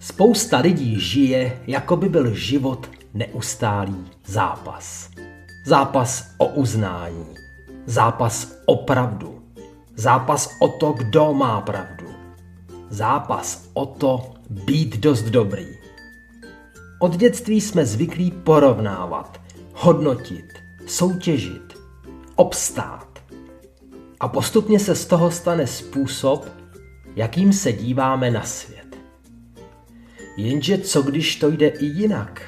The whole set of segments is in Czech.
Spousta lidí žije, jako by byl život neustálý zápas. Zápas o uznání, zápas o pravdu, zápas o to, kdo má pravdu, zápas o to být dost dobrý. Od dětství jsme zvyklí porovnávat, hodnotit, soutěžit, obstát. A postupně se z toho stane způsob, jakým se díváme na svět. Jenže co když to jde i jinak?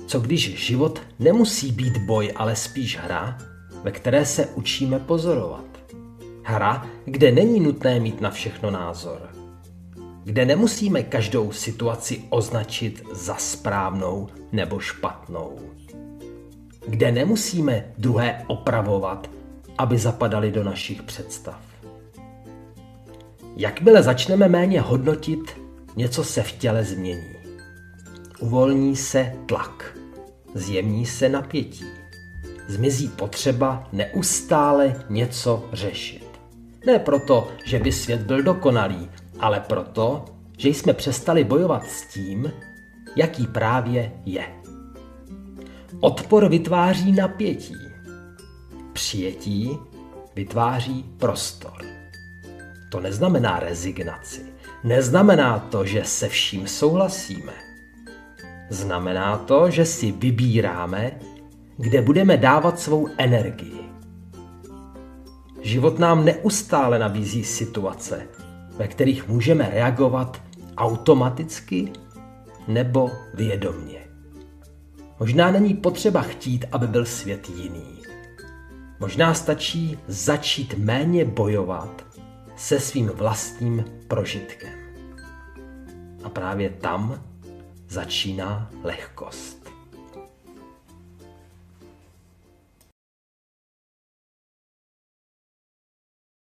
Co když život nemusí být boj, ale spíš hra, ve které se učíme pozorovat? Hra, kde není nutné mít na všechno názor. Kde nemusíme každou situaci označit za správnou nebo špatnou. Kde nemusíme druhé opravovat, aby zapadali do našich představ. Jakmile začneme méně hodnotit, něco se v těle změní. Uvolní se tlak, zjemní se napětí, zmizí potřeba neustále něco řešit. Ne proto, že by svět byl dokonalý, ale proto, že jsme přestali bojovat s tím, jaký právě je. Odpor vytváří napětí. Přijetí vytváří prostor. To neznamená rezignaci. Neznamená to, že se vším souhlasíme. Znamená to, že si vybíráme, kde budeme dávat svou energii. Život nám neustále nabízí situace, ve kterých můžeme reagovat automaticky nebo vědomně. Možná není potřeba chtít, aby byl svět jiný. Možná stačí začít méně bojovat se svým vlastním prožitkem. A právě tam začíná lehkost.